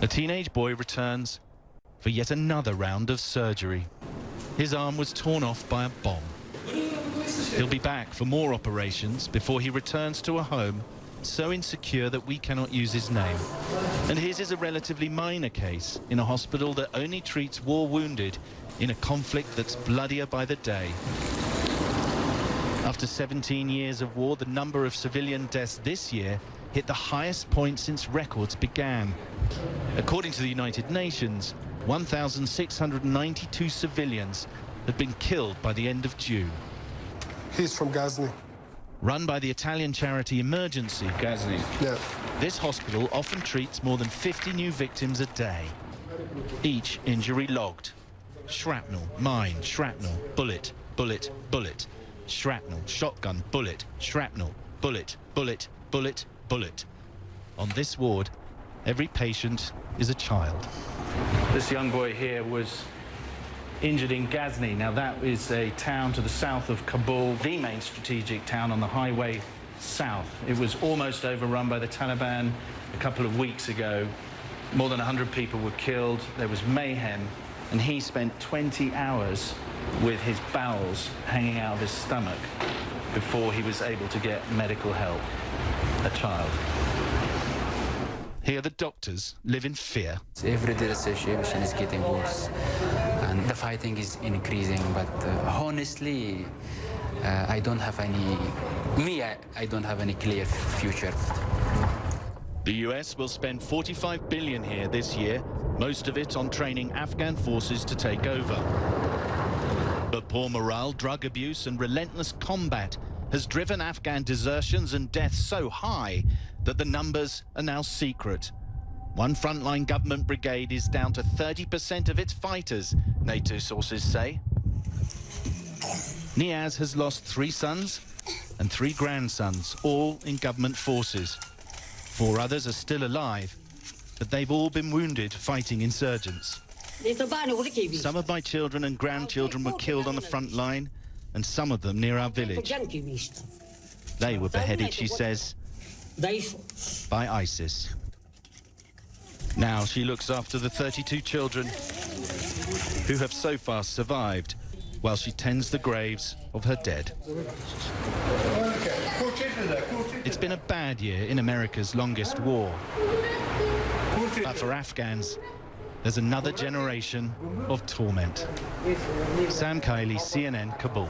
A teenage boy returns for yet another round of surgery. His arm was torn off by a bomb. He'll be back for more operations before he returns to a home so insecure that we cannot use his name. And his is a relatively minor case in a hospital that only treats war wounded in a conflict that's bloodier by the day. After 17 years of war, the number of civilian deaths this year hit the highest point since records began. According to the United Nations, 1,692 civilians had been killed by the end of June. He's from Ghazni. Run by the Italian charity Emergency, Ghazni. Yeah. this hospital often treats more than 50 new victims a day. Each injury logged. Shrapnel, mine, shrapnel, bullet, bullet, bullet. Shrapnel, shotgun, bullet, shrapnel, bullet, bullet, bullet, bullet. On this ward, every patient is a child. This young boy here was injured in Ghazni. Now that is a town to the south of Kabul, the main strategic town on the highway south. It was almost overrun by the Taliban a couple of weeks ago. More than 100 people were killed. There was mayhem, and he spent 20 hours with his bowels hanging out of his stomach before he was able to get medical help. A child. Here the doctors live in fear. Every day the situation is getting worse and the fighting is increasing, but honestly, I don't have any clear future. The US will spend $45 billion here this year, most of it on training Afghan forces to take over. But poor morale, drug abuse and relentless combat has driven Afghan desertions and deaths so high that the numbers are now secret. One frontline government brigade is down to 30% of its fighters, NATO sources say. Niaz has lost 3 sons and 3 grandsons, all in government forces. 4 others are still alive, but they've all been wounded fighting insurgents. Some of my children and grandchildren were killed on the front line, and some of them near our village. They were beheaded, she says, by ISIS. Now she looks after the 32 children who have so far survived, while she tends the graves of her dead. It's been a bad year in America's longest war. But for Afghans, there's another generation of torment. Sam Kiley, CNN, Kabul.